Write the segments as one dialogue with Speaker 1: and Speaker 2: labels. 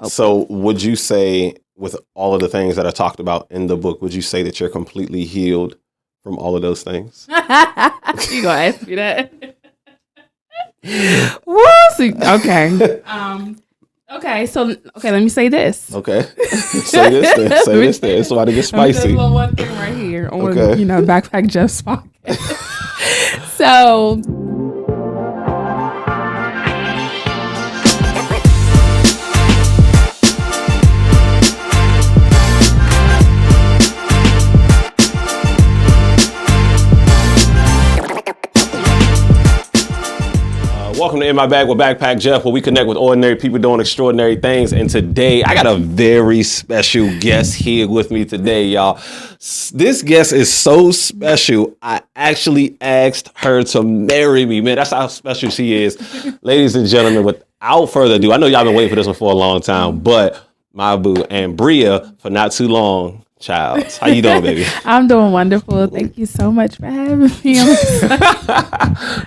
Speaker 1: So would you say, with all of the things that I talked about in the book, would you say that you're completely healed from all of those things?
Speaker 2: You gonna ask me that? Okay. Okay. So let me say this.
Speaker 1: Okay. Say this then. Say this then. It's about to get spicy.
Speaker 2: Little one thing right here on Backpack Jeff's podcast. So.
Speaker 1: Welcome to In My Bag with Backpack Jeff, where we connect with ordinary people doing extraordinary things. And today, I got a very special guest here with me today, y'all. This guest is so special, I actually asked her to marry me. Man, that's how special she is. Ladies and gentlemen, without further ado, I know y'all been waiting for this one for a long time, but my boo, Anbria, for not too long, Childs. How you doing, baby?
Speaker 2: I'm doing wonderful. Thank you so much for having me.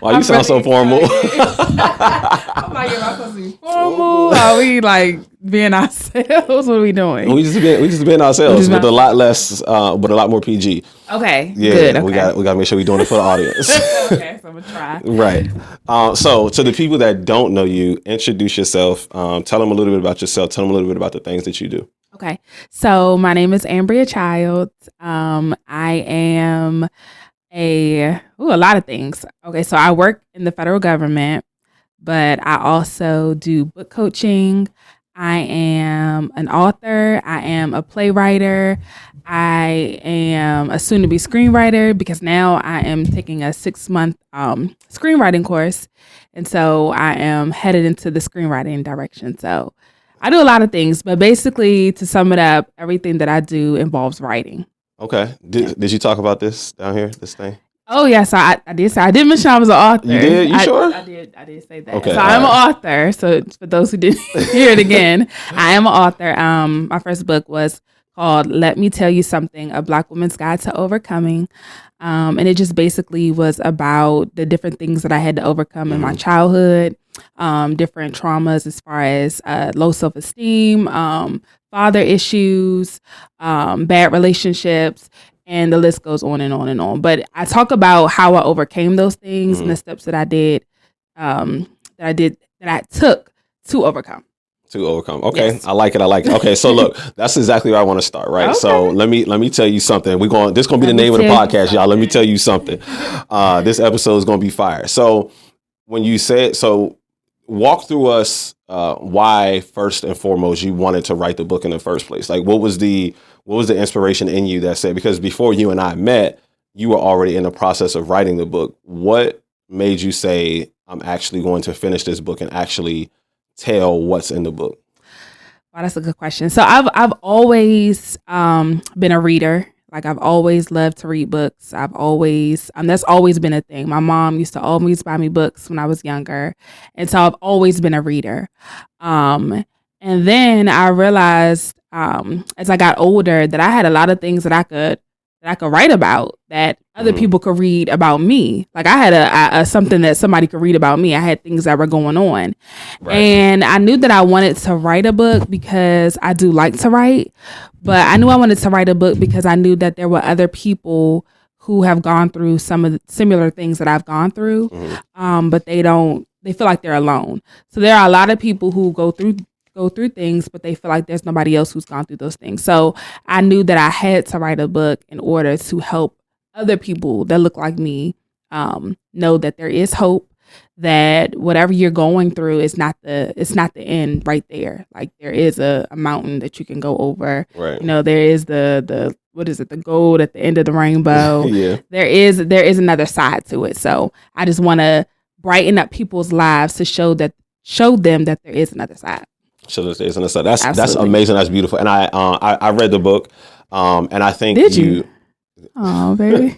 Speaker 1: Wow, you sound so formal.
Speaker 2: I'm like, am I supposed to be formal? Are we like being ourselves? What are we doing?
Speaker 1: We just being ourselves, with a lot less, but a lot more PG.
Speaker 2: Okay.
Speaker 1: Yeah,
Speaker 2: good. Okay.
Speaker 1: we got to make sure we're doing it for the audience.
Speaker 2: Okay, so I'm gonna try.
Speaker 1: Right. So to the people that don't know you, introduce yourself. Tell them a little bit about yourself. Tell them a little bit about the things that you do.
Speaker 2: Okay, so my name is Anbria Childs. I am a lot of things. Okay, so I work in the federal government, but I also do book coaching. I am an author. I am a playwright. I am a soon-to-be screenwriter because now I am taking a 6-month screenwriting course, and so I am headed into the screenwriting direction. So I do a lot of things, but basically, to sum it up, everything that I do involves writing.
Speaker 1: Okay. Did you talk about this down here, this thing?
Speaker 2: Oh, yes, I did say. I did mention I was an author.
Speaker 1: You did? You sure?
Speaker 2: I did say that.
Speaker 1: Okay.
Speaker 2: So I'm an author. So for those who didn't hear it again, I am an author. My first book was called Let Me Tell You Something, A Black Woman's Guide to Overcoming. And it just basically was about the different things that I had to overcome in my childhood, different traumas as far as low self-esteem, father issues, bad relationships, and the list goes on and on and on. But I talk about how I overcame those things and the steps that I did, that I took to overcome.
Speaker 1: Okay.
Speaker 2: Yes.
Speaker 1: I like it. Okay. So look, that's exactly where I want to start. Right. Okay. So let me tell you something. This is going to be the name of the podcast, y'all. Let me tell you something. This episode is going to be fire. So when you said, walk through us, why first and foremost you wanted to write the book in the first place. Like what was the inspiration in you that said, because before you and I met, you were already in the process of writing the book. What made you say, I'm actually going to finish this book and actually tell what's in the book?
Speaker 2: Wow, that's a good question. So I've always been a reader. Like I've always loved to read books. I've always that's always been a thing. My mom used to always buy me books when I was younger, and so I've always been a reader. And then I realized as I got older that I had a lot of things that I could write about, that other people could read about me. Like I had a something that somebody could read about me. I had things that were going on. Right. And I knew that I wanted to write a book because I do like to write, but I knew I wanted to write a book because I knew that there were other people who have gone through some of the similar things that I've gone through, but they feel like they're alone. So there are a lot of people who go through things, but they feel like there's nobody else who's gone through those things. So I knew that I had to write a book in order to help other people that look like me know that there is hope, that whatever you're going through is not the end right there. Like there is a mountain that you can go over.
Speaker 1: Right.
Speaker 2: You know, there is the what is it, the gold at the end of the rainbow.
Speaker 1: Yeah.
Speaker 2: There is another side to it. So I just want to brighten up people's lives to show them that there is another side.
Speaker 1: So there's another side. That's amazing. That's beautiful. And I read the book, and I think
Speaker 2: Did you? Oh, baby.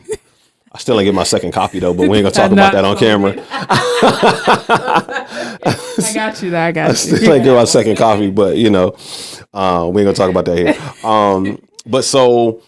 Speaker 1: I still ain't get my second copy though, but we ain't gonna talk about that on camera.
Speaker 2: I got you. I
Speaker 1: still ain't get my second copy, but we ain't gonna talk about that here. But so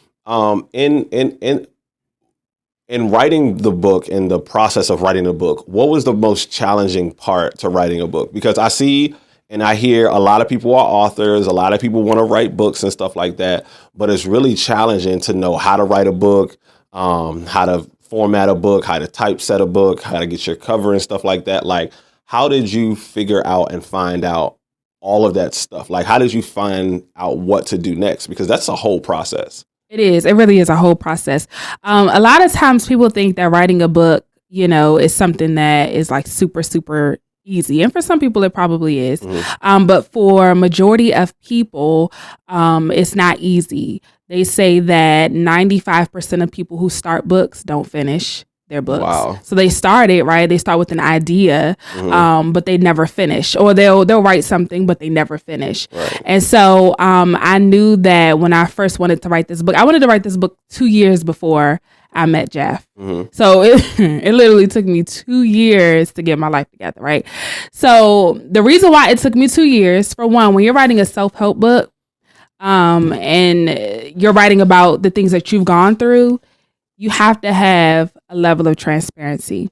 Speaker 1: in writing the book, in the process of writing the book, what was the most challenging part to writing a book? Because I see And I hear a lot of people are authors, a lot of people want to write books and stuff like that, but it's really challenging to know how to write a book, how to format a book, how to typeset a book, how to get your cover and stuff like that. Like, how did you figure out and find out all of that stuff? Like, how did you find out what to do next? Because that's a whole process.
Speaker 2: It is. It really is a whole process. A lot of times people think that writing a book, is something that is like super, super easy. And for some people, it probably is. But for a majority of people, it's not easy. They say that 95% of people who start books don't finish their books.
Speaker 1: Wow.
Speaker 2: So they started, right? They start with an idea, but they never finish, or they'll write something, but they never finish.
Speaker 1: Right.
Speaker 2: And so I knew that when I first wanted to write this book, I wanted to write this book 2 years before I met Jeff. So it literally took me 2 years to get my life together, right? So the reason why it took me 2 years, for one, when you're writing a self-help book, and you're writing about the things that you've gone through, you have to have a level of transparency.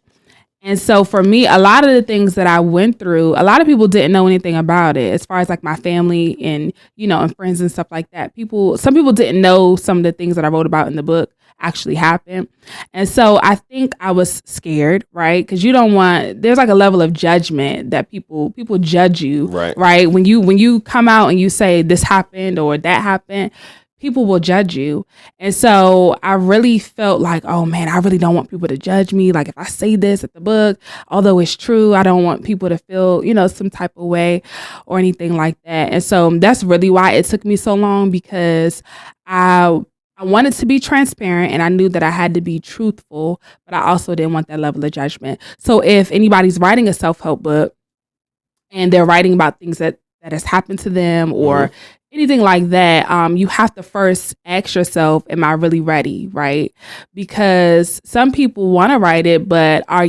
Speaker 2: And so for me, a lot of the things that I went through, a lot of people didn't know anything about it, as far as like my family and, and friends and stuff like that. Some people didn't know some of the things that I wrote about in the book actually happened. And so I think I was scared, right? Because there's like a level of judgment that people judge you, right? When you come out and you say this happened or that happened, people will judge you. And so I really felt like, oh man, I really don't want people to judge me. Like if I say this at the book, although it's true, I don't want people to feel, some type of way or anything like that. And so that's really why it took me so long, because I wanted to be transparent and I knew that I had to be truthful, but I also didn't want that level of judgment. So if anybody's writing a self-help book and they're writing about things that has happened to them or anything like that, you have to first ask yourself, am I really ready, right? Because some people want to write it, but are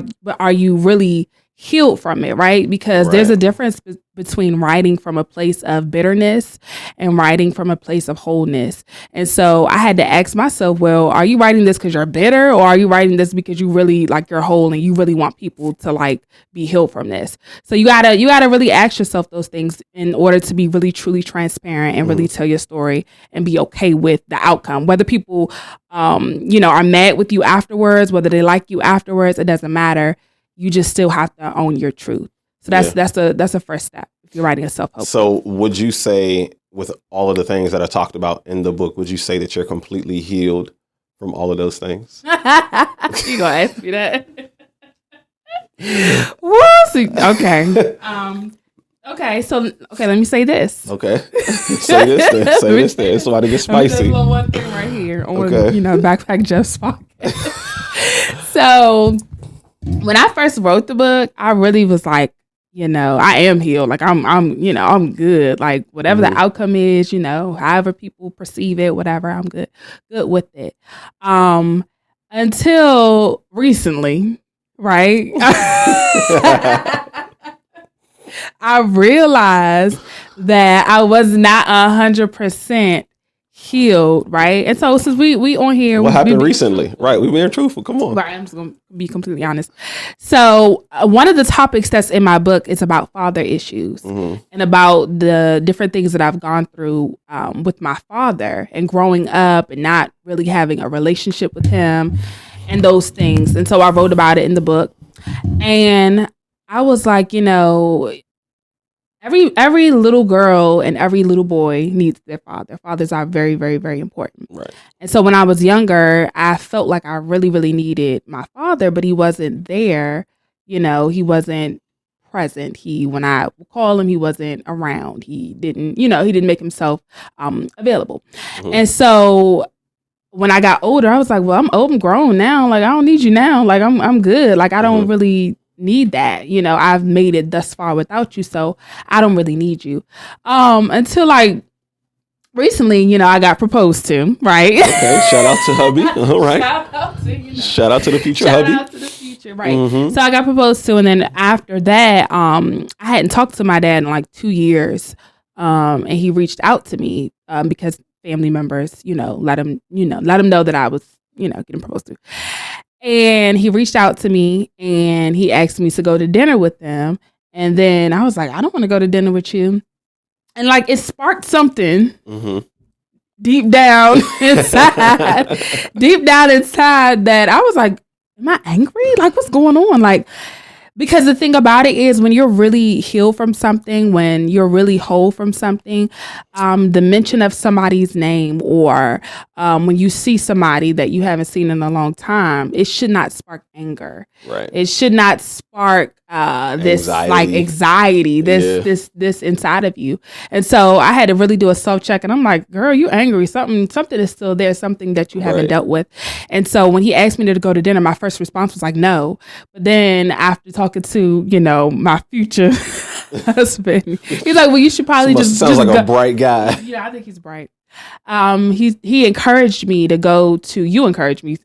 Speaker 2: you really healed from it, right? Because there's a difference between writing from a place of bitterness and writing from a place of wholeness. And so I had to ask myself, well, are you writing this because you're bitter, or are you writing this because you really like you're whole and you really want people to like be healed from this? So you gotta really ask yourself those things in order to be really truly transparent and really tell your story and be okay with the outcome. Whether people are mad with you afterwards, whether they like you afterwards, it doesn't matter. You just still have to own your truth. So that's the first step if you're writing a self-help book.
Speaker 1: So would you say, with all of the things that I talked about in the book, would you say that you're completely healed from all of those things?
Speaker 2: You gonna ask me that? Okay. Okay, let me say this.
Speaker 1: Okay. Say this then. Say this then. It's about to get spicy.
Speaker 2: There's one thing right here on Backpack Jeff's podcast. So when I first wrote the book, I really was like, I am healed. Like I'm good. Like whatever the outcome is, however people perceive it, whatever, I'm good with it. Until recently, right? I realized that I was not 100% healed, right? And so since we on here,
Speaker 1: what happened recently, right? We being truthful. Come on,
Speaker 2: right? I'm just gonna be completely honest. So one of the topics that's in my book is about father issues and about the different things that I've gone through with my father and growing up and not really having a relationship with him and those things. And so I wrote about it in the book, and I was like, every little girl and every little boy needs their father. Fathers are very, very, very important.
Speaker 1: Right.
Speaker 2: And so when I was younger, I felt like I really, really needed my father, but he wasn't there. He wasn't present. When I would call him, he wasn't around. He didn't make himself available. And so when I got older, I was like, well, I'm grown now. Like, I don't need you now. Like, I'm good. Like, I don't really need that. I've made it thus far without you, so I don't really need you. Until like recently, I got proposed to, right?
Speaker 1: Okay, shout out to hubby. All right. Shout out to the future hubby.
Speaker 2: Shout out to the future, right? So I got proposed to, and then after that, I hadn't talked to my dad in like 2 years. And he reached out to me because family members, let him know that I was, getting proposed to. And he reached out to me and he asked me to go to dinner with them. And then I was like, I don't want to go to dinner with you. And like it sparked something deep down inside, that I was like, am I angry? Like, what's going on? Like, because the thing about it is when you're really healed from something, when you're really whole from something, the mention of somebody's name or when you see somebody that you haven't seen in a long time, it should not spark anger.
Speaker 1: Right.
Speaker 2: It should not spark this anxiety, this inside of you. And so I had to really do a self-check, and I'm like, girl, you angry. Something is still there, something that you haven't dealt with. And so when he asked me to go to dinner, my first response was like, no. But then after talking to, my future husband, he's like, well, you should probably
Speaker 1: sounds like a bright guy.
Speaker 2: Yeah, I think he's bright. He encouraged me to go to, you encouraged me,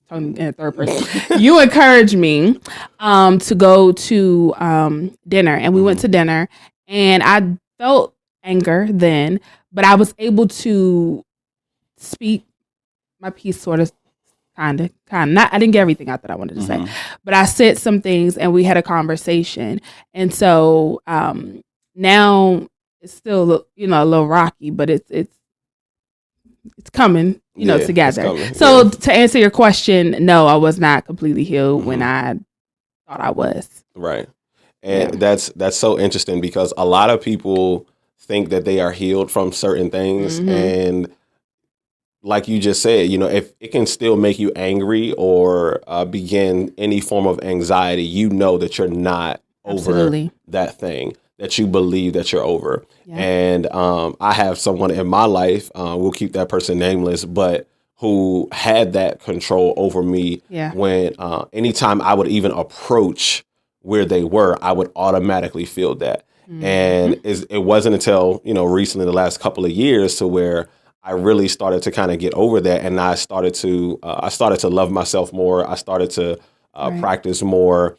Speaker 2: talking in third person, you encouraged me to go to dinner, and we went to dinner, and I felt anger then, but I was able to speak my piece sort of, kind of. Not, I didn't get everything out that I wanted to say, but I said some things, and we had a conversation. And so now it's still, a little rocky, but it's coming, together. So to answer your question, no, I was not completely healed when I thought I was.
Speaker 1: Right. And that's so interesting, because a lot of people think that they are healed from certain things, and like you just said, if it can still make you angry or begin any form of anxiety, that you're not over that thing, that you believe that you're over. Yeah. And I have someone in my life, we'll keep that person nameless, but who had that control over me when anytime I would even approach where they were, I would automatically feel that. And it wasn't until, recently, the last couple of years, to where I really started to kind of get over that, and I started to love myself more. I started to practice more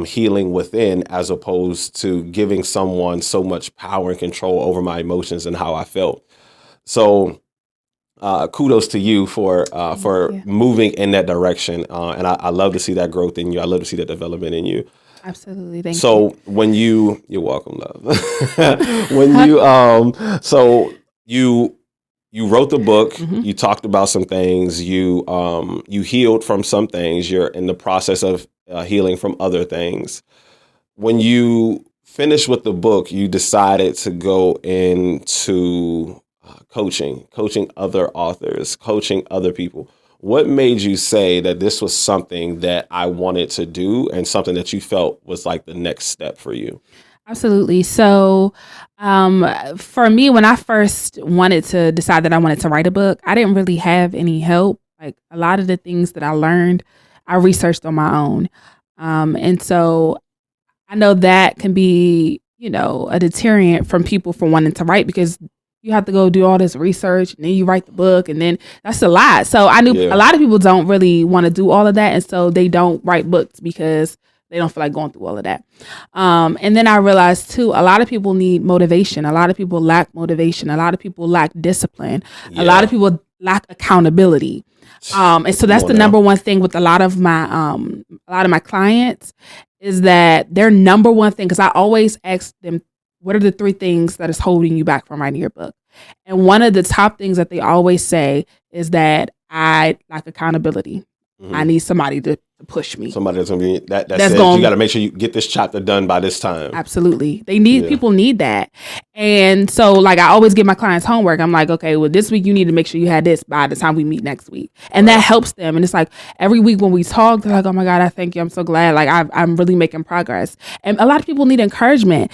Speaker 1: healing within, as opposed to giving someone so much power and control over my emotions and how I felt. So kudos to you for moving in that direction, and I love to see that growth in you. I love to see that development in you.
Speaker 2: Absolutely, thank you.
Speaker 1: So when you're welcome, love. You wrote the book, you talked about some things, you healed from some things, you're in the process of healing from other things. When you finished with the book, you decided to go into coaching other authors, coaching other people. What made you say that this was something that I wanted to do, and something that you felt was like the next step for you?
Speaker 2: Absolutely. So for me, when I first wanted to decide that I wanted to write a book, I didn't really have any help. Like, a lot of the things that I learned, I researched on my own. And so I know that can be, a deterrent from people from wanting to write, because you have to go do all this research, and then you write the book, and then that's a lot. So I knew a lot of people don't really want to do all of that. And so they don't write books because they don't feel like going through all of that. And then I realized too, a lot of people need motivation. A lot of people lack motivation. A lot of people lack discipline. A lot of people lack accountability. And so that's the number one thing with a lot of my clients, is that their number one thing, because I always ask them, what are the 3 things that is holding you back from writing your book? And one of the top things that they always say is that I lack accountability. I need somebody to push me. Somebody that's going to be that says you got to make sure you get this chapter done by this time. Absolutely. People need that. And so, like, I always give my clients homework. I'm like, okay, well, this week you need to make sure you had this by the time we meet next week. And that helps them. And it's like every week when we talk, they're like, oh my God, I thank you. I'm so glad. Like, I'm really making progress. And a lot of people need encouragement.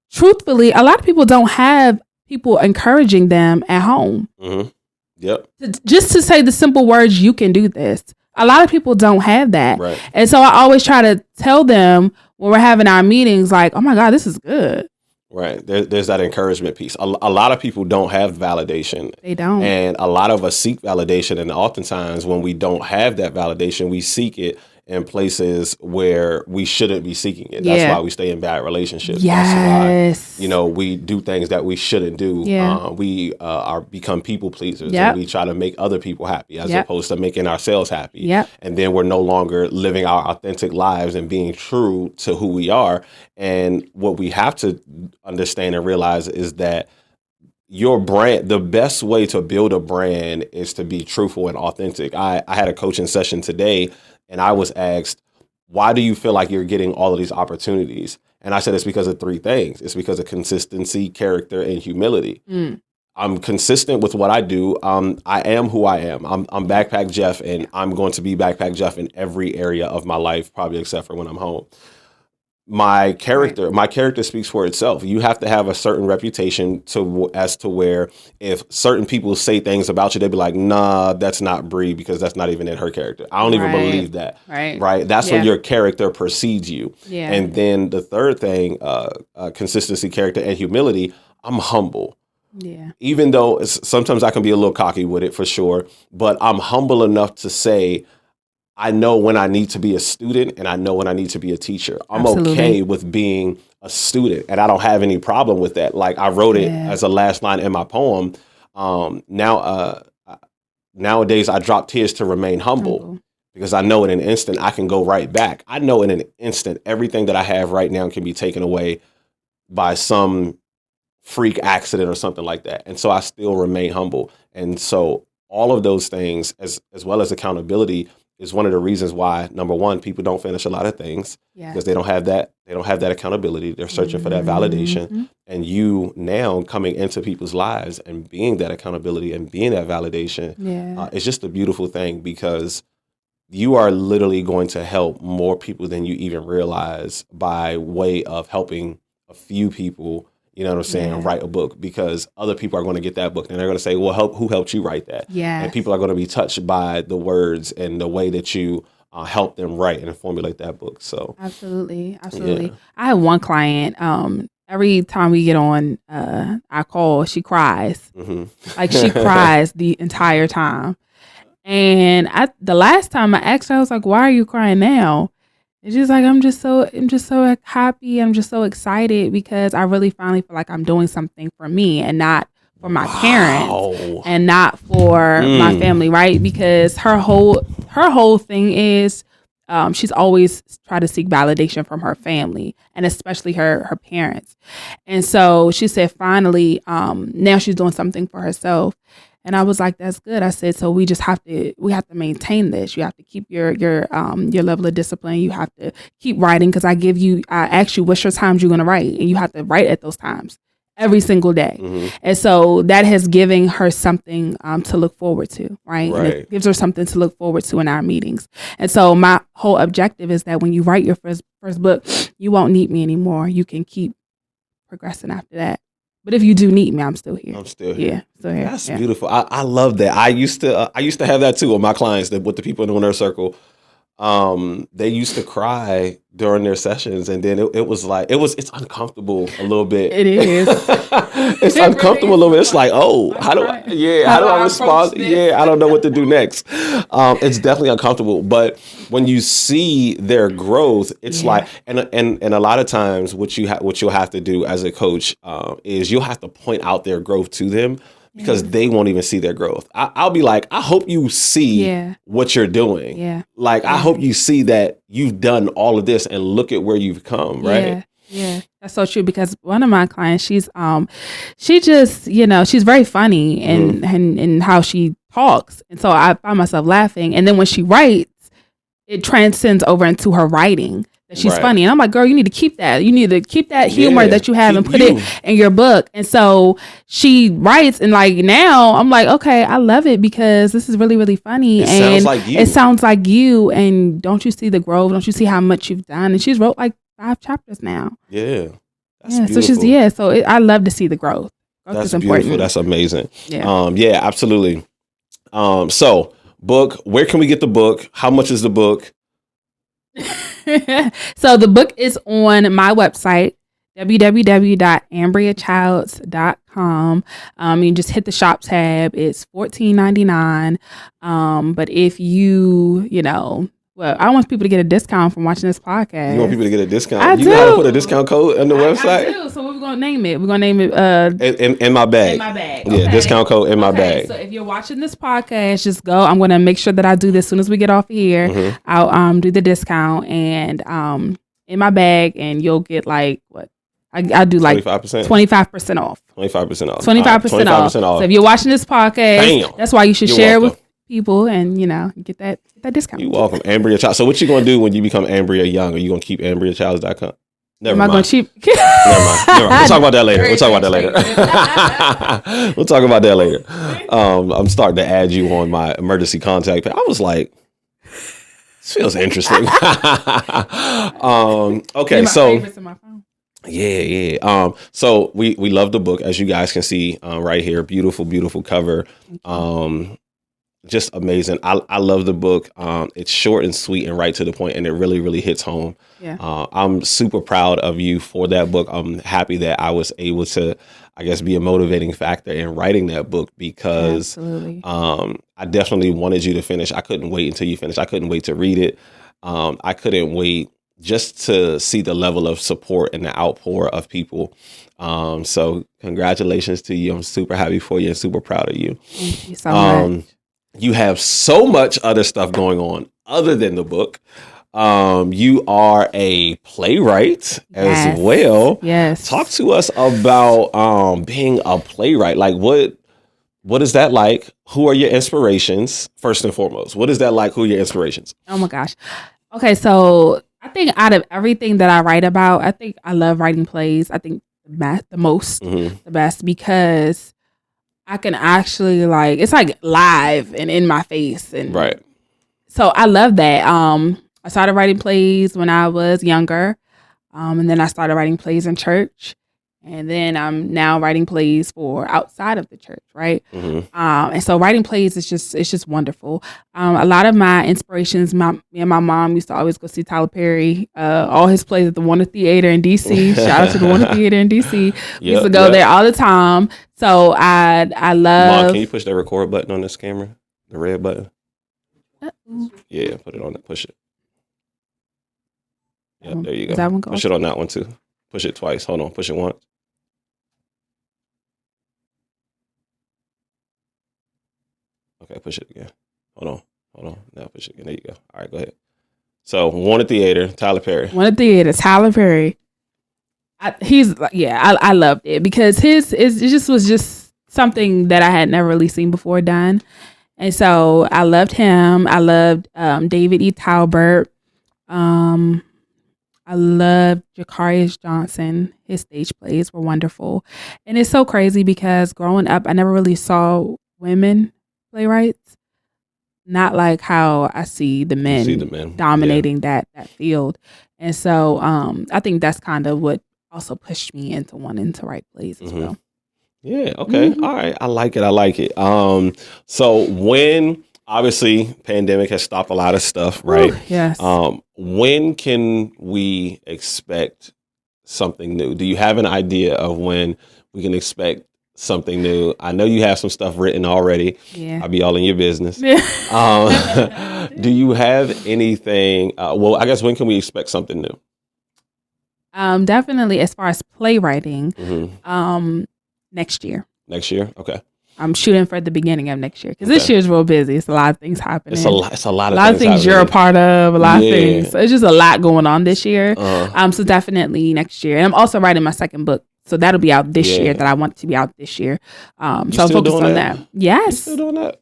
Speaker 2: Truthfully, a lot of people don't have people encouraging them at home. Yep. Just to say the simple words, you can do this. A lot of people don't have that. Right. And so I always try to tell them when we're having our meetings, like, oh my God, this is good. Right. There's that encouragement piece. A lot of people don't have validation. They don't. And a lot of us seek validation. And oftentimes when we don't have that validation, we seek it
Speaker 1: in places where we shouldn't be seeking it.
Speaker 2: Yeah.
Speaker 1: That's why we stay in bad relationships.
Speaker 2: Yes.
Speaker 1: That's why, we do things that we shouldn't do.
Speaker 2: Yeah.
Speaker 1: We become people pleasers,
Speaker 2: Yep.
Speaker 1: and we try to make other people happy as
Speaker 2: Yep.
Speaker 1: opposed to making ourselves happy.
Speaker 2: Yep.
Speaker 1: And then we're no longer living our authentic lives and being true to who we are. And what we have to understand and realize is that your brand, the best way to build a brand is to be truthful and authentic. I had a coaching session today, and I was asked, why do you feel like you're getting all of these opportunities? And I said, it's because of three things. It's because of consistency, character, and humility. I'm consistent with what I do. I am who I am. I'm Backpack Jeff, and I'm going to be Backpack Jeff in every area of my life, probably except for when I'm home. My character speaks for itself. You have to have a certain reputation as to where if certain people say things about you, they'd be like, nah, that's not Bree, because that's not even in her character. I don't even believe that. Right. That's when your character precedes you.
Speaker 2: Yeah.
Speaker 1: And then the third thing, consistency, character, and humility. I'm humble.
Speaker 2: Yeah.
Speaker 1: Even though sometimes I can be a little cocky with it, for sure, but I'm humble enough to say, I know when I need to be a student, and I know when I need to be a teacher. I'm okay with being a student, and I don't have any problem with that. Like, I wrote it as a last line in my poem. Nowadays I drop tears to remain humble, because I know in an instant I can go right back. I know in an instant everything that I have right now can be taken away by some freak accident or something like that. And so I still remain humble. And so all of those things, as well as accountability, is one of the reasons why, number one, people don't finish a lot of things, because they don't have that accountability. They're searching for that validation. And you now coming into people's lives and being that accountability and being that validation, it's just a beautiful thing, because you are literally going to help more people than you even realize by way of helping a few people, you know what I'm saying, write a book, because other people are going to get that book and they're going to say, well, who helped you write that? And people are going to be touched by the words and the way that you help them write and formulate that book. So absolutely.
Speaker 2: I have one client, every time we get on our call, she cries. Like, she cries the entire time. And the last time I asked her, I was like, why are you crying now? It's just like, I'm just so happy. I'm just so excited, because I really finally feel like I'm doing something for me and not for my parents and not for my family, right? Because her whole thing is she's always tried to seek validation from her family, and especially her parents. And so she said, finally, now she's doing something for herself. And I was like, that's good. I said, so we have to maintain this. You have to keep your level of discipline. You have to keep writing, because I ask you, what's your times you're going to write? And you have to write at those times every single day. And so that has given her something to look forward to, right? And it gives her something to look forward to in our meetings. And so my whole objective is that when you write your first book, you won't need me anymore. You can keep progressing after that. But if you do need me, I'm still here.
Speaker 1: Still
Speaker 2: here.
Speaker 1: That's beautiful. I love that. I used to have that too with my clients, with the people in their circle. They used to cry during their sessions, and then it's uncomfortable a little bit.
Speaker 2: It is.
Speaker 1: It's uncomfortable a little bit. It's like, how do I respond? I don't know what to do next. It's definitely uncomfortable, but when you see their growth, it's like, and a lot of times what you'll have to do as a coach is you'll have to point out their growth to them, because they won't even see their growth. I'll be like, I hope you see what you're doing. Like, I hope you see that you've done all of this and look at where you've come, right?
Speaker 2: Yeah, that's so true, because one of my clients, she's just, she's very funny in how she talks. And so I find myself laughing. And then when she writes, it transcends over into her writing. She's funny. And I'm like, girl, you need to keep that. You need to keep that humor that you have and put it in your book. And so she writes, and like, now I'm like, okay, I love it, because this is really, really funny. It sounds like you. And don't you see the growth? Don't you see how much you've done? And she's wrote like 5 chapters now.
Speaker 1: Yeah. That's
Speaker 2: beautiful. So I love to see the growth. Growth is important.
Speaker 1: Beautiful. That's amazing. Yeah. Absolutely. So book, where can we get the book? How much is the book?
Speaker 2: So the book is on my website, www.anbriachilds.com. You just hit the shop tab. It's $14.99. But if you Well, I want people to get a discount from watching this podcast.
Speaker 1: You want people to get a discount?
Speaker 2: I
Speaker 1: You
Speaker 2: do.
Speaker 1: gotta put a discount code on the website.
Speaker 2: I do. So what we're gonna name it? We're gonna name it
Speaker 1: in my bag.
Speaker 2: In my bag.
Speaker 1: Yeah,
Speaker 2: okay.
Speaker 1: Discount code in my bag.
Speaker 2: So if you're watching this podcast, just go. I'm gonna make sure that I do this as soon as we get off of here.
Speaker 1: Mm-hmm.
Speaker 2: I'll do the discount and in my bag, and you'll get like what? I do like 25% off.
Speaker 1: 25% off.
Speaker 2: 25% off. So if you're watching this podcast, that's why you should share it with people and get that discount.
Speaker 1: You're welcome. Anbria Childs. So what you gonna do when you become Anbria Young? Are you gonna keep AnbriaChilds.com? Never mind.
Speaker 2: Am I gonna cheap?
Speaker 1: Never mind. We'll talk about that later. We'll talk about that later. I'm starting to add you on my emergency contact page. I was like, this feels interesting. Okay, so yeah. So we love the book, as you guys can see right here. Beautiful cover. Just amazing. I love the book. It's short and sweet and right to the point, and it really hits home.
Speaker 2: Yeah.
Speaker 1: I'm super proud of you for that book. I'm happy that I was able to, I guess, be a motivating factor in writing that book because I definitely wanted you to finish. I couldn't wait until you finished. I couldn't wait to read it. I couldn't wait just to see the level of support and the outpour of people. So congratulations to you. I'm super happy for you and super proud of you.
Speaker 2: Thank you so much.
Speaker 1: You have so much other stuff going on other than the book. You are a playwright as well.
Speaker 2: Yes.
Speaker 1: Talk to us about being a playwright. Like what is that like? Who are your inspirations, first and foremost? What is that like? Who are your inspirations?
Speaker 2: Oh my gosh. Okay, so I think out of everything that I write about, I think I love writing plays. I think the best, because I can actually it's like live and in my face. And
Speaker 1: right.
Speaker 2: So I love that. I started writing plays when I was younger. And then I started writing plays in church. And then I'm now writing plays for outside of the church, right? And so writing plays is just wonderful. A lot of my inspirations, me and my mom used to always go see Tyler Perry, all his plays at the Warner Theater in DC. Shout out to the Warner Theater in DC. We used to go there all the time. So I love.
Speaker 1: Mom, can you push that record button on this camera? The red button. Yeah, put it on it. Push it. Yeah, there you go. Push it on that one too. Push it twice. Hold on. Push it once. Okay, push it again. Hold on. Now push it again. There you go. All right, go ahead. So, Warner Theater, Tyler Perry.
Speaker 2: Warner Theater, Tyler Perry. I loved it because it was just something that I had never really seen before done. And so I loved him. I loved David E. Talbert. I loved Jacarius Johnson. His stage plays were wonderful. And it's so crazy because growing up, I never really saw women playwrights. Not like how I see the men, dominating that field. And so I think that's kind of what also pushed me into wanting to write plays as well.
Speaker 1: Yeah, okay. All right. I like it. So when obviously pandemic has stopped a lot of stuff, right?
Speaker 2: Yes.
Speaker 1: When can we expect something new? Do you have an idea of when we can expect something new? I know you have some stuff written already.
Speaker 2: Yeah.
Speaker 1: I'll be all in your business. Do you have anything? Well, I guess when can we expect something new?
Speaker 2: Definitely as far as playwriting, next year.
Speaker 1: Next year? Okay.
Speaker 2: I'm shooting for the beginning of next year because this year's real busy. It's a lot of things happening.
Speaker 1: It's a lot of things
Speaker 2: you're a part of. A lot of things. So it's just a lot going on this year. So definitely next year. And I'm also writing my second book, so that'll be out this year. That I want to be out this year. So I'm focused on that. Yes.
Speaker 1: You still doing that?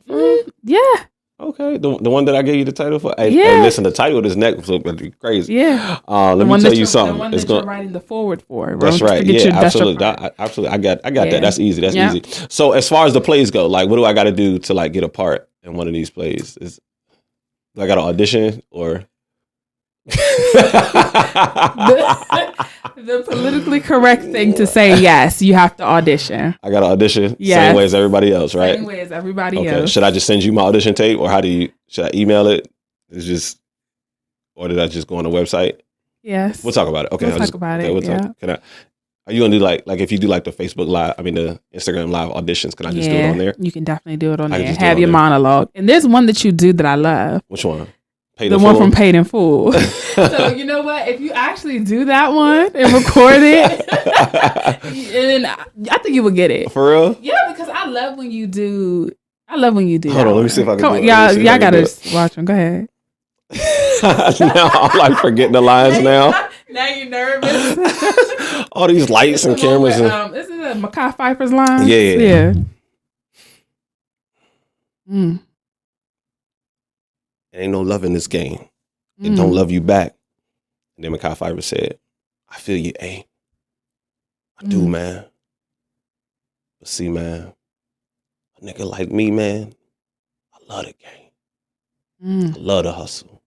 Speaker 2: Yeah.
Speaker 1: Okay, the one that I gave you the title for. Hey, listen, the title of this next book will be crazy.
Speaker 2: Yeah.
Speaker 1: Let me tell you something.
Speaker 2: The one that you're writing the forward for.
Speaker 1: That's right. Yeah, absolutely. Absolutely. I got that. That's easy. That's easy. So as far as the plays go, like, what do I got to do to like get a part in one of these plays? Do I got to audition or?
Speaker 2: The politically correct thing to say, yes, you have to audition.
Speaker 1: I got to audition same way as everybody else, right?
Speaker 2: Same way as everybody else.
Speaker 1: Should I just send you my audition tape, or should I email it? Or did I just go on the website?
Speaker 2: Yes.
Speaker 1: We'll talk about it. Okay.
Speaker 2: We'll talk about it.
Speaker 1: Are you going to do like if you do like the Facebook Live, the Instagram Live auditions, can I just do it on there?
Speaker 2: You can definitely do it on there. Have your monologue. And there's one that you do that I love.
Speaker 1: Which one?
Speaker 2: The one from Paid in Full. So you know what? If you actually do that one and record it, and I think you will get it.
Speaker 1: For real?
Speaker 2: Yeah, because I love when you do. Hold on,
Speaker 1: let me see if I can do it.
Speaker 2: Y'all gotta watch them. Go ahead.
Speaker 1: Now I'm like forgetting the lines now.
Speaker 2: Now you're nervous.
Speaker 1: All these lights and cameras.
Speaker 2: This is a Mekhi Phifer's line.
Speaker 1: Yeah. Ain't no love in this game. It don't love you back. And then Mekhi Phifer said, I feel you, A. I do, man. But see, man, a nigga like me, man, I love the game. I love the hustle.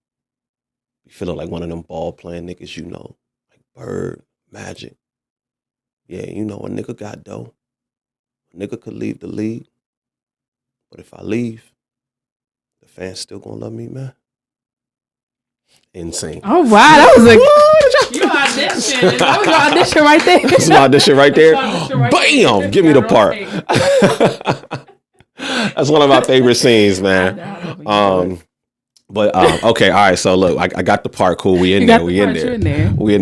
Speaker 1: Be feeling like one of them ball playing niggas, you know, like Bird, Magic. Yeah, you know, a nigga got dough. A nigga could leave the league. But if I leave, the fans still gonna love me, man. Insane.
Speaker 2: Oh wow, that was a you audition. That was your audition right there.
Speaker 1: That's my audition right there. Bam! Give me the part. That's one of my favorite scenes, man. But okay, all right. So look, I got the part. Cool. We in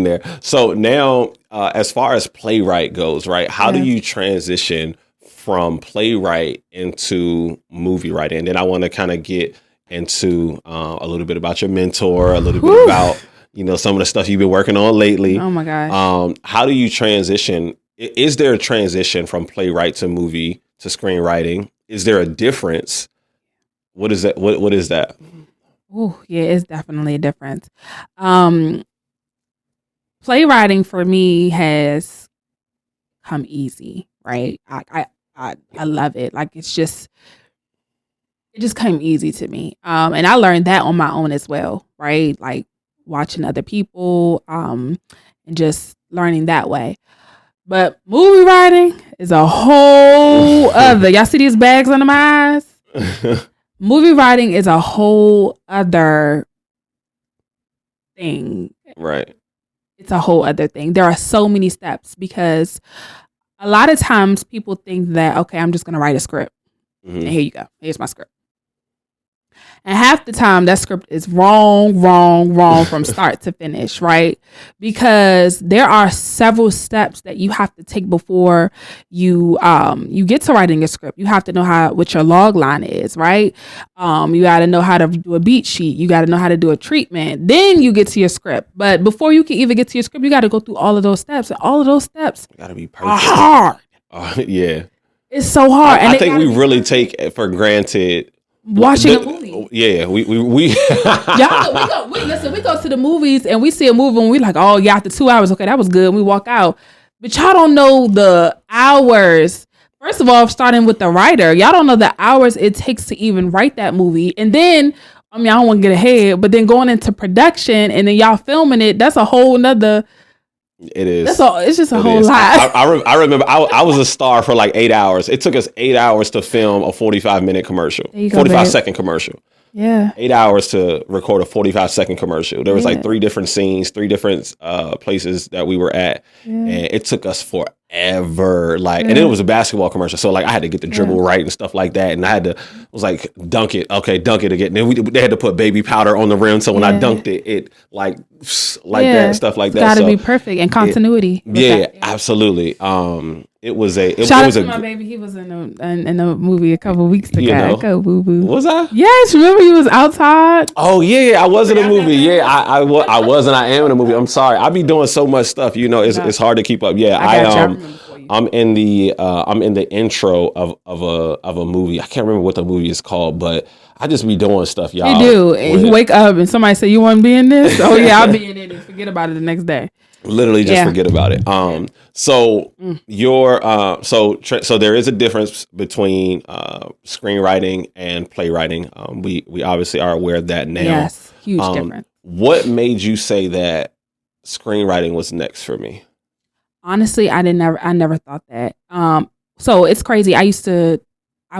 Speaker 1: there. So now, as far as Playwright goes, right? How do you transition from Playwright into movie writing? And then I want to kind of get into a little bit about your mentor, a little bit about, you know, some of the stuff you've been working on lately.
Speaker 2: Oh my gosh.
Speaker 1: How do you transition? Is there a transition from Playwright to movie to screenwriting? Is there a difference? What is that? What is that?
Speaker 2: Oh yeah, it's definitely a difference. Playwriting for me has come easy, right? I love it. Like it just came easy to me. And I learned that on my own as well, right? Like watching other people, and just learning that way. But movie writing is a whole other. Y'all see these bags under my eyes? Movie writing is a whole other thing.
Speaker 1: Right.
Speaker 2: It's a whole other thing. There are so many steps because a lot of times people think that, okay, I'm just going to write a script. And here you go. Here's my script. And half the time that script is wrong from start to finish, right? Because there are several steps that you have to take before you get to writing a script. You have to know what your log line is, right? You got to know how to do a beat sheet. You got to know how to do a treatment. Then you get to your script. But before you can even get to your script, you got to go through all of those steps. And all of those steps
Speaker 1: gotta be perfect.
Speaker 2: Are hard.
Speaker 1: Yeah.
Speaker 2: It's so hard.
Speaker 1: I think we really take it for granted
Speaker 2: watching a movie.
Speaker 1: Yeah, we
Speaker 2: y'all we go to the movies and we see a movie and we like, oh yeah, after 2 hours, okay, that was good, and we walk out. But y'all don't know the hours. First of all, starting with the writer, y'all don't know the hours it takes to even write that movie. And then, I mean, I don't want to get ahead, but then going into production and then y'all filming it, that's a whole nother.
Speaker 1: It is.
Speaker 2: It's just a whole lot.
Speaker 1: I remember I was a star for like 8 hours. It took us 8 hours to film a 45-minute commercial, 45-second commercial.
Speaker 2: Yeah.
Speaker 1: 8 hours to record a 45-second commercial. There was like 3 different scenes, 3 different places that we were at. Yeah. And it took us forever. Like, and then it was a basketball commercial. So like I had to get the dribble right and stuff like that. And I was like, dunk it again. Then they had to put baby powder on the rim. So when I dunked it, it like that, stuff like that.
Speaker 2: It's gotta be perfect and continuity.
Speaker 1: Absolutely. It was a
Speaker 2: shout out to my baby. He was in a movie a couple weeks ago.
Speaker 1: You know,
Speaker 2: go boo boo.
Speaker 1: Was I?
Speaker 2: Yes, remember he was outside.
Speaker 1: Oh yeah, I was in a movie. Yeah, I was and I am in a movie. I'm sorry, I be doing so much stuff. You know, it's hard to keep up. Yeah, I'm in the intro of a movie. I can't remember what the movie is called, but I just be doing stuff, y'all.
Speaker 2: You do, and you wake up and somebody say, "You want to be in this?" Oh yeah, I'll be in it. And forget about it the next day.
Speaker 1: Literally just forget about it. So so there is a difference between screenwriting and playwriting. We obviously are aware of that now.
Speaker 2: Yes, huge difference.
Speaker 1: What made you say that screenwriting was next for me?
Speaker 2: Honestly, I never thought that. So it's crazy. I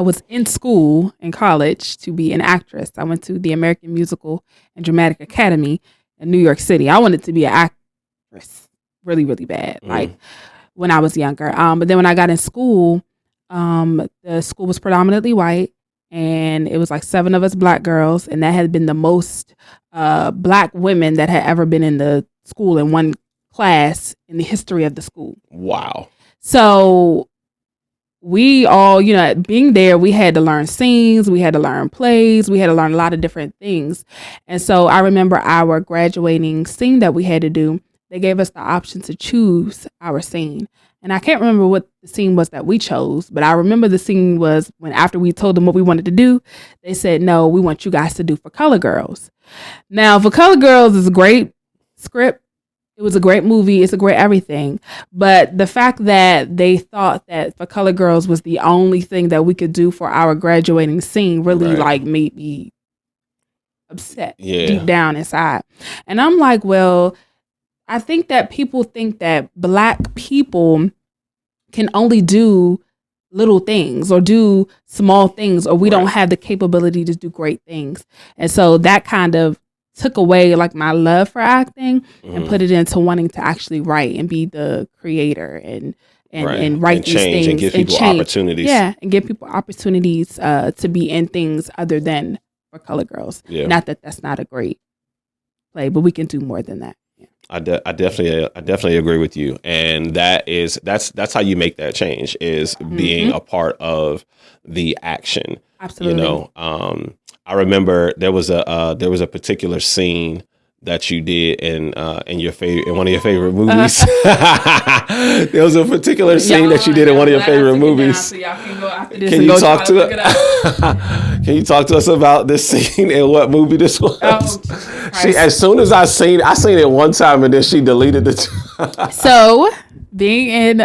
Speaker 2: was in school in college to be an actress. I went to the American Musical and Dramatic Academy in New York City. I wanted to be an actress really, really bad, like when I was younger. But then when I got in school, the school was predominantly white, and it was like 7 of us Black girls, and that had been the most Black women that had ever been in the school in one class in the history of the school.
Speaker 1: Wow.
Speaker 2: So we all, being there, we had to learn scenes, we had to learn plays, we had to learn a lot of different things. And so I remember our graduating scene that we had to do, they gave us the option to choose our scene. And I can't remember what the scene was that we chose, but I remember the scene was when after we told them what we wanted to do, they said, no, we want you guys to do For Color Girls. Now, For Color Girls is a great script. It was a great movie. It's a great everything. But the fact that they thought that For Color Girls was the only thing that we could do for our graduating scene really made me upset deep down inside. And I'm like, well, I think that people think that Black people can only do little things or do small things, or we don't have the capability to do great things. And so that kind of took away like my love for acting and put it into wanting to actually write and be the creator and write
Speaker 1: and
Speaker 2: these
Speaker 1: change
Speaker 2: things
Speaker 1: and give people opportunities.
Speaker 2: Yeah, and give people opportunities to be in things other than For Color Girls. Yeah. Not that that's not a great play, but we can do more than that. Yeah.
Speaker 1: I definitely agree with you, and that's how you make that change is being a part of the action.
Speaker 2: Absolutely.
Speaker 1: I remember there was a particular scene that you did in one of your favorite movies. There was a particular scene that you did in one of your favorite movies.
Speaker 2: So y'all can go after this.
Speaker 1: Can you talk to it? Can you talk to us about this scene and what movie this was? As soon as I seen it one time and then she deleted it.
Speaker 2: So being in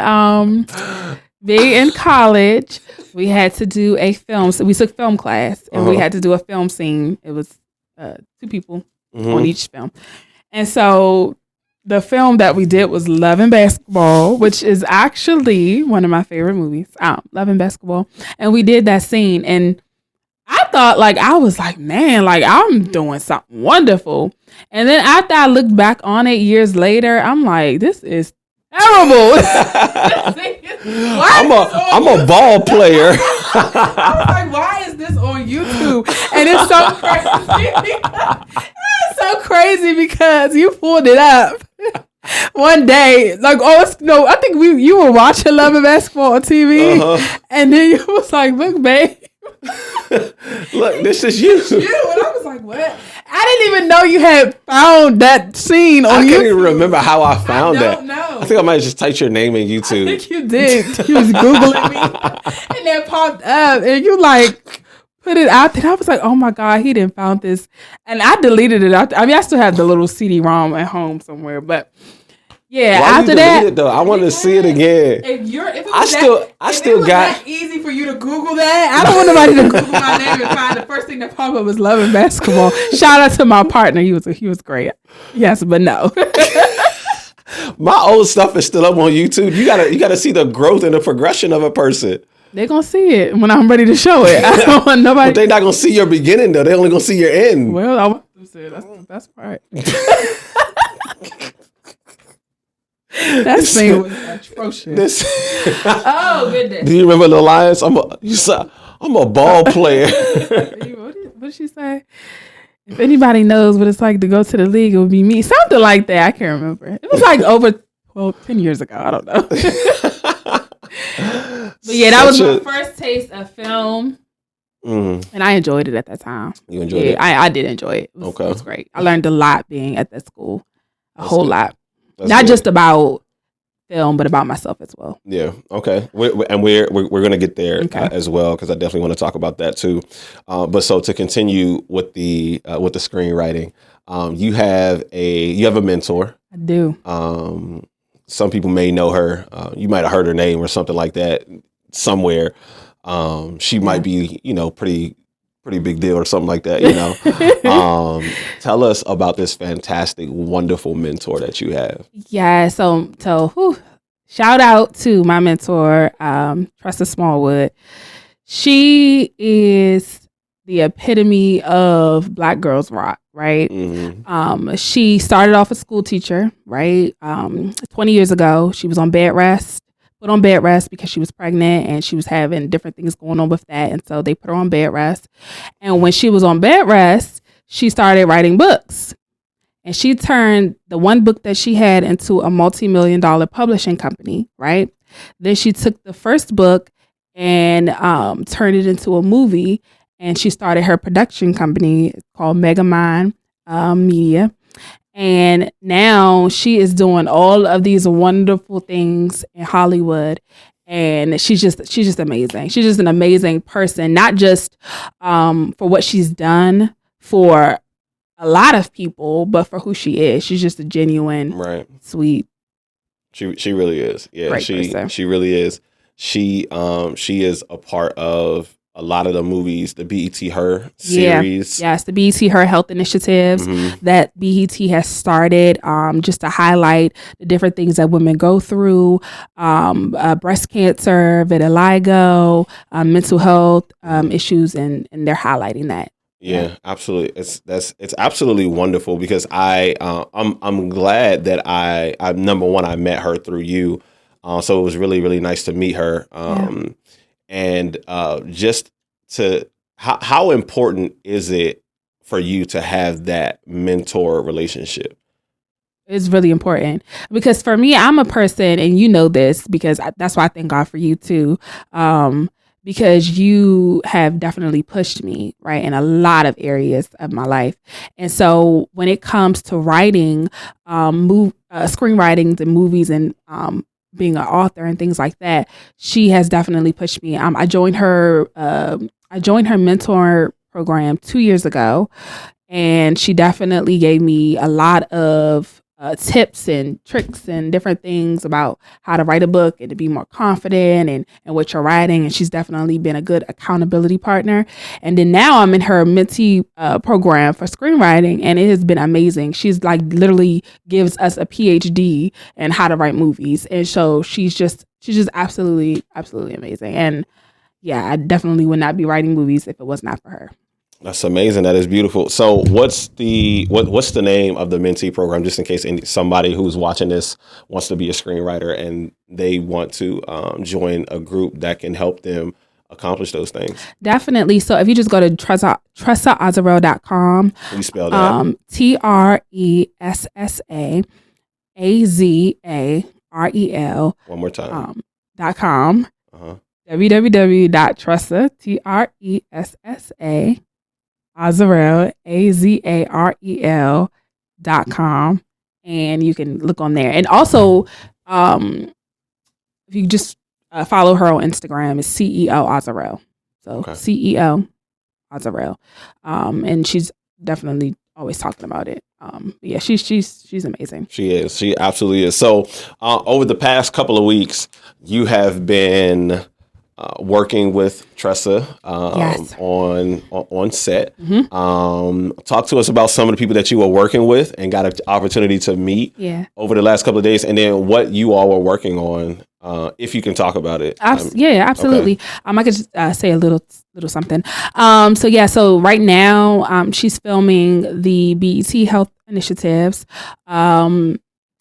Speaker 2: college, we had to do a film. So we took film class and we had to do a film scene. It was 2 people on each film. And so the film that we did was Love and Basketball, which is actually one of my favorite movies. Love and Basketball. And we did that scene. And I thought I was like, man, I'm doing something wonderful. And then after I looked back on it years later, I'm like, this is terrible.
Speaker 1: I'm a ball player.
Speaker 2: I was like, why is this on YouTube? And it's so crazy. It's so crazy because you pulled it up one day. I think you were watching Love and Basketball on TV, and then you was like, look, babe.
Speaker 1: Look, this is you.
Speaker 2: And I was like, what? I didn't even know you had found that scene on YouTube.
Speaker 1: I can't even remember how I found that.
Speaker 2: No.
Speaker 1: I think I might have just typed your name in YouTube.
Speaker 2: I think you did. You was Googling me. And that popped up. And you put it out there. I was like, oh my God, he didn't found this. And I deleted it. I still have the little CD-ROM at home somewhere. But yeah,
Speaker 1: why
Speaker 2: after
Speaker 1: you
Speaker 2: that,
Speaker 1: it though? I want to see it again.
Speaker 2: If it was
Speaker 1: got
Speaker 2: that easy for you to Google that, I don't want nobody to Google my name and find the first thing that popped up was Love and Basketball. Shout out to my partner, he was great. Yes, but no.
Speaker 1: My old stuff is still up on YouTube. You gotta see the growth and the progression of a person.
Speaker 2: They're gonna see it when I'm ready to show it. I don't want nobody.
Speaker 1: But they're not gonna see your beginning though. They're only gonna see your end.
Speaker 2: Well, I want them to see it. That's the best part. That scene was atrocious. Oh goodness!
Speaker 1: Do you remember the lines? I'm a ball player.
Speaker 2: What did she say? If anybody knows what it's like to go to the league, it would be me. Something like that. I can't remember. It was over 10 years ago. I don't know. But yeah, that was my first taste of film. And I enjoyed it at that time.
Speaker 1: You enjoyed it?
Speaker 2: I did enjoy it. It was great. I learned a lot being at that school. That's whole lot.
Speaker 1: That's
Speaker 2: not
Speaker 1: good.
Speaker 2: just about film, but about myself as well.
Speaker 1: Yeah. Okay. We're gonna get there as well because I definitely want to talk about that too. But so to continue with the screenwriting, you have a mentor.
Speaker 2: I do.
Speaker 1: Some people may know her. You might have heard her name or something like that somewhere. She might be, pretty big deal or something like that, Tell us about this fantastic, wonderful mentor that you have.
Speaker 2: Yeah, so shout out to my mentor, Tressa Smallwood. She is the epitome of Black girls rock, right? Mm-hmm. She started off a school teacher, right? 20 years ago, she was on bed rest put on bed rest because she was pregnant and she was having different things going on with that. And so they put her on bed rest. And when she was on bed rest, she started writing books. And she turned the one book that she had into a multi-million-dollar publishing company, right? Then she took the first book and turned it into a movie. And she started her production company called Megamind Media. And now she is doing all of these wonderful things in Hollywood. And she's just amazing. She's just an amazing person, not just for what she's done for a lot of people, but for who she is. She's just a genuine, sweet.
Speaker 1: She really is. Yeah,
Speaker 2: person.
Speaker 1: She really is. She is a part of a lot of the movies, the BET Her series.
Speaker 2: Yes, the BET Her health initiatives that BET has started just to highlight the different things that women go through, breast cancer, vitiligo, mental health issues, and they're highlighting that.
Speaker 1: Yeah, absolutely. It's absolutely wonderful because I'm glad that I number one, I met her through you. So it was really, really nice to meet her. And just to how important is it for you to have that mentor relationship?
Speaker 2: It's really important because for me, I'm a person, and you know this because that's why I thank God for you too. Because you have definitely pushed me, right, in a lot of areas of my life. And so when it comes to writing, screenwriting, and movies, and being an author and things like that, she has definitely pushed me. I joined her mentor program 2 years ago, and she definitely gave me a lot of tips and tricks and different things about how to write a book and to be more confident and what you're writing. And she's definitely been a good accountability partner. And then now I'm in her mentee program for screenwriting, and it has been amazing. She's like literally gives us a PhD in how to write movies. And so she's just absolutely, absolutely amazing. And yeah, I definitely would not be writing movies if it was not for her.
Speaker 1: That's amazing. That is beautiful. So what's the name of the mentee program, just in case somebody who's watching this wants to be a screenwriter and they want to join a group that can help them accomplish those things?
Speaker 2: Definitely. So if you just go to TressaAzarel.com.
Speaker 1: Can you spell that?
Speaker 2: TressaAzarel.
Speaker 1: One more time.
Speaker 2: .com. www.tressa, TressaAzarel, Azarel.com, and you can look on there. And also, if you just follow her on Instagram, it's CEO Azarel. So CEO Azarel, and she's definitely always talking about it. Yeah, she's amazing.
Speaker 1: She is. She absolutely is. So over the past couple of weeks, you have been working with Tressa on set. Talk to us about some of the people that you were working with and got an opportunity to meet over the last couple of days, and then what you all were working on, if you can talk about it.
Speaker 2: Absolutely. Okay. I could just say a little something. So right now she's filming the BET Health initiatives.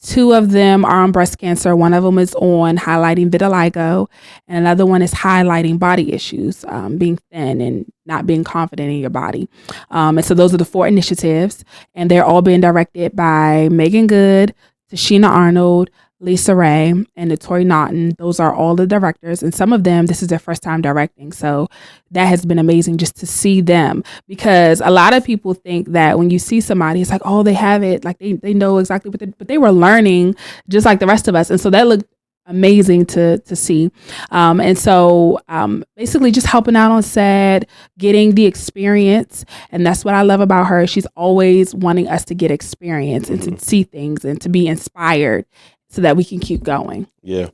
Speaker 2: 2 of them are on breast cancer. One of them is on highlighting vitiligo, and another one is highlighting body issues, being thin and not being confident in your body. And so those are the 4 initiatives, and they're all being directed by Megan Good, Tashina Arnold, Lisa Ray, and Natoy Naughton. Those are all the directors, and some of them, this is their first time directing. So that has been amazing just to see them, because a lot of people think that when you see somebody, it's like, oh, they have it, like they know exactly what but they were learning just like the rest of us. And so that looked amazing to see. And so basically just helping out on set, getting the experience. And that's what I love about her. She's always wanting us to get experience and to see things and to be inspired, so that we can keep going.
Speaker 1: Yeah,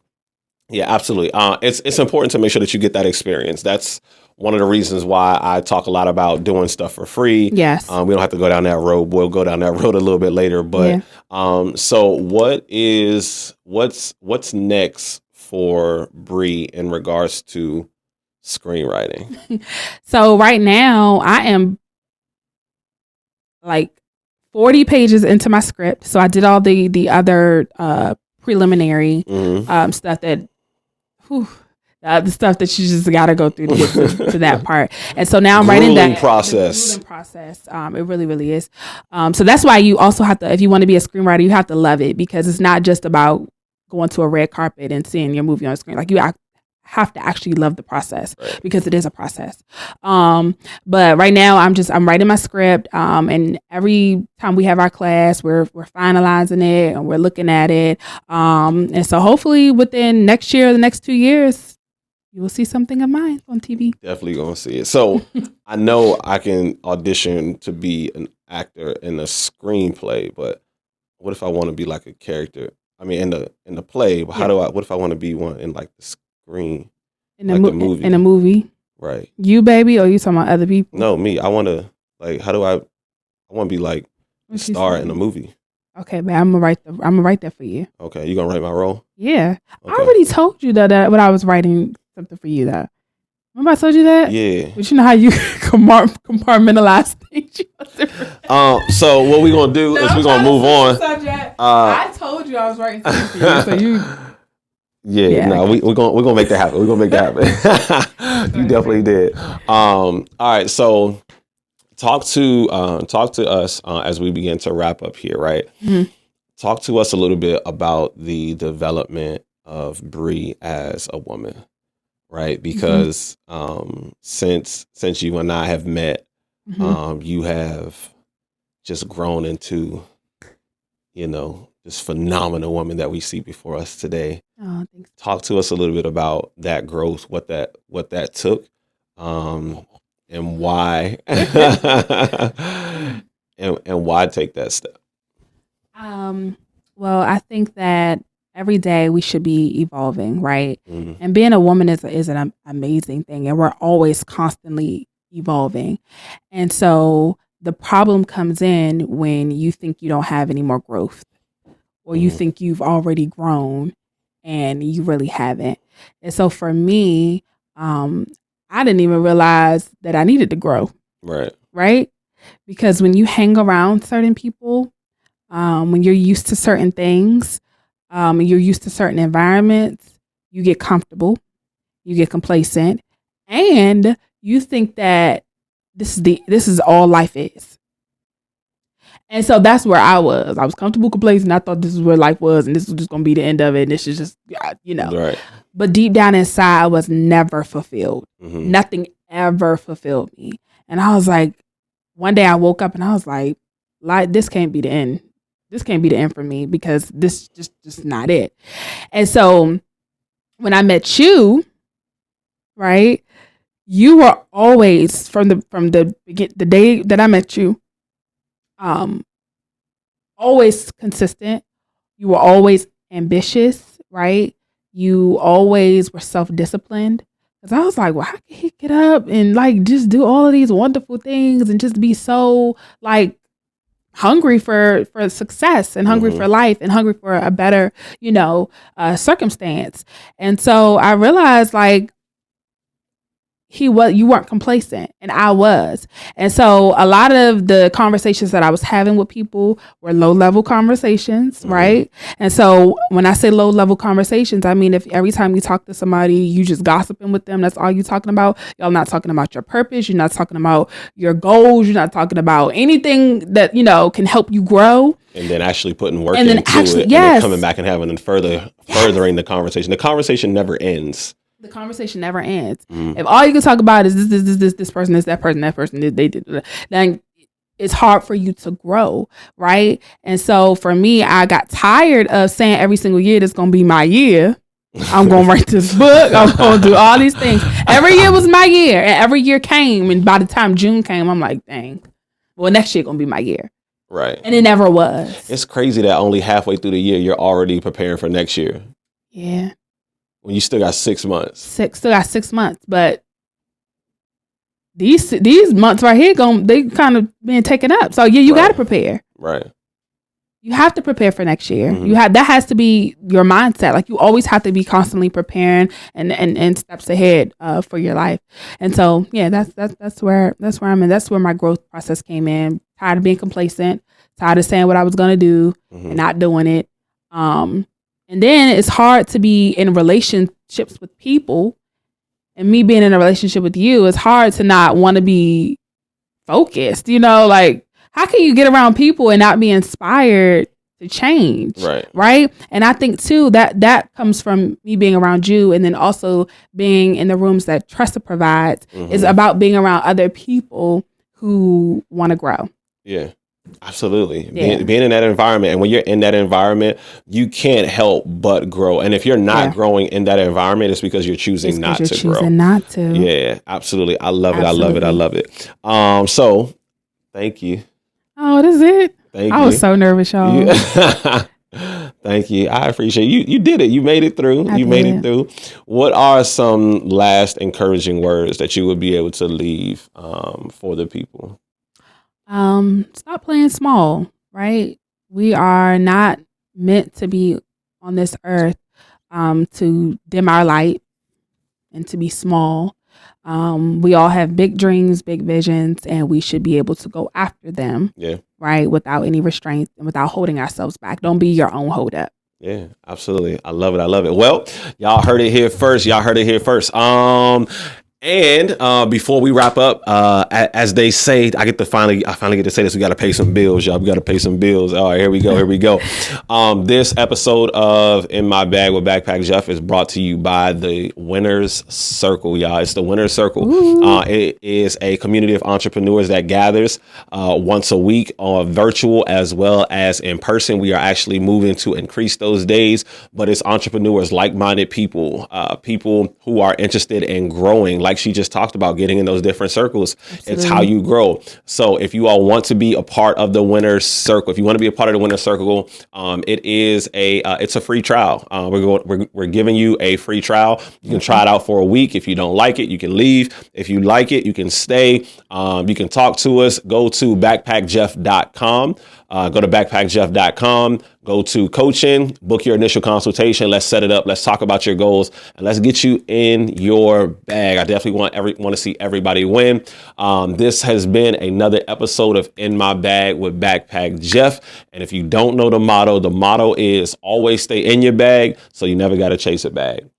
Speaker 1: absolutely. It's important to make sure that you get that experience. That's one of the reasons why I talk a lot about doing stuff for free.
Speaker 2: Yes.
Speaker 1: We don't have to go down that road. We'll go down that road a little bit later. But so what's next for Bree in regards to screenwriting?
Speaker 2: So right now I am like 40 pages into my script. So I did all the other preliminary stuff that the stuff that you just got to go through to get to that part. And so now I'm writing that
Speaker 1: process.
Speaker 2: The process. It really, really is. So that's why you also have to, if you want to be a screenwriter, you have to love it, because it's not just about going to a red carpet and seeing your movie on screen. Like, you have to actually love the process, because it is a process. But right now I'm writing my script. And every time we have our class, we're finalizing it and we're looking at it. And so hopefully within next year, the next 2 years, you will see something of mine on TV.
Speaker 1: Definitely gonna see it. So I know I can audition to be an actor in a screenplay, but what if I want to be like a character? I mean, in the play, but what if I want to be one in like the screen,
Speaker 2: the movie? In a movie,
Speaker 1: right?
Speaker 2: You, baby, or you talking about other people?
Speaker 1: No, me. I want to I want to be like a star in a movie.
Speaker 2: Okay, man, I'm gonna write that for you.
Speaker 1: Okay, you gonna write my role?
Speaker 2: Yeah, okay. I already told you that when I was writing something for you. That remember I told you that?
Speaker 1: Yeah.
Speaker 2: But you know how you compartmentalize things.
Speaker 1: So what we gonna do is we gonna move on.
Speaker 2: I told you I was writing something for you, so you.
Speaker 1: Yeah. No, we're gonna make that happen. We're gonna make that happen. You definitely did. All right, so. Talk to us as we begin to wrap up here, right? Mm-hmm. Talk to us a little bit about the development of Bree as a woman, right? Because since you and I have met, you have just grown into, this phenomenal woman that we see before us today.
Speaker 2: Oh, thanks.
Speaker 1: Talk to us a little bit about that growth, what that took. And why and why take that step?
Speaker 2: Well, I think that every day we should be evolving, right? Mm-hmm. And being a woman is an amazing thing, and we're always constantly evolving. And so the problem comes in when you think you don't have any more growth, or you think you've already grown and you really haven't. And so for me, I didn't even realize that I needed to grow. Right? Because when you hang around certain people, when you're used to certain things, you're used to certain environments, you get comfortable, you get complacent, and you think that this is all life is. And so that's where I was. I was comfortable, complacent. I thought this is where life was, and this was just going to be the end of it. And this is just,
Speaker 1: Right.
Speaker 2: But deep down inside, I was never fulfilled. Mm-hmm. Nothing ever fulfilled me. And I was like, one day I woke up and I was like, this can't be the end. This can't be the end for me, because this just not it. And so when I met you, right, you were always from the day that I met you, always consistent. You were always ambitious, right? You always were self-disciplined. Because I was like, well, how can he get up and like just do all of these wonderful things and just be so like hungry for success and hungry for life and hungry for a better, circumstance. And so I realized like you weren't complacent, and I was. And so a lot of the conversations that I was having with people were low-level conversations, right? And so when I say low-level conversations, I mean if every time you talk to somebody, you just gossiping with them, that's all you're talking about. Y'all not talking about your purpose. You're not talking about your goals. You're not talking about anything that, can help you grow.
Speaker 1: And then actually putting work into it. And then coming back and having and furthering the conversation. The conversation never ends.
Speaker 2: The conversation never ends. If all you can talk about is this person, is that person, they did, then it's hard for you to grow, right? And so for me, I got tired of saying every single year, this is going to be my year. I'm going to write this book. I'm going to do all these things. Every year was my year, and every year came. And by the time June came, I'm like, dang, well, next year going to be my year.
Speaker 1: Right.
Speaker 2: And it never was.
Speaker 1: It's crazy that only halfway through the year, you're already preparing for next year.
Speaker 2: Yeah.
Speaker 1: When you still got 6 months.
Speaker 2: Still got 6 months, but these months right here, they kind of being taken up. So you got to prepare.
Speaker 1: Right.
Speaker 2: You have to prepare for next year. That has to be your mindset. Like you always have to be constantly preparing and steps ahead for your life. And so that's where I'm in. That's where my growth process came in. Tired of being complacent. Tired of saying what I was gonna do and not doing it. And then it's hard to be in relationship relationships with people, and me being in a relationship with you, it's hard to not want to be focused. Like, how can you get around people and not be inspired to change? Right. And I think too that comes from me being around you, and then also being in the rooms that Tressa provides is about being around other people who want to grow.
Speaker 1: Yeah. Absolutely. Being in that environment. And when you're in that environment, you can't help but grow. And if you're not growing in that environment, it's because you're choosing not to grow.
Speaker 2: Not to.
Speaker 1: Yeah, absolutely. I love it. I love it. So thank you.
Speaker 2: Oh, that's it.
Speaker 1: Thank you.
Speaker 2: I was so nervous, y'all.
Speaker 1: Thank you. I appreciate you. You did it. You made it through. Made it through. What are some last encouraging words that you would be able to leave for the people?
Speaker 2: Stop playing small, right? We are not meant to be on this earth to dim our light and to be small. We all have big dreams, big visions, and we should be able to go after them. Yeah. Right? Without any restraint and without holding ourselves back. Don't be your own hold up.
Speaker 1: Yeah, absolutely. I love it. Well, y'all heard it here first. And before we wrap up, as they say, I finally get to say this. We got to pay some bills, y'all. We got to pay some bills. All right, here we go. This episode of In My Bag with Backpack Jeff is brought to you by the Winner's Circle, y'all. It's the Winner's Circle. It is a community of entrepreneurs that gathers once a week on virtual as well as in person. We are actually moving to increase those days, but it's entrepreneurs, like-minded people, people who are interested in growing. Like she just talked about, getting in those different circles. Absolutely. It's how you grow. So if you all want to be a part of the Winner's Circle, if you want to be a part of the Winner's Circle, it's a free trial. We're giving you a free trial. You can try it out for a week. If you don't like it, you can leave. If you like it, you can stay. You can talk to us. Go to backpackjeff.com. Go to backpackjeff.com, go to coaching, book your initial consultation. Let's set it up. Let's talk about your goals and let's get you in your bag. I definitely want to see everybody win. This has been another episode of In My Bag with Backpack Jeff. And if you don't know the motto is always stay in your bag so you never got to chase a bag.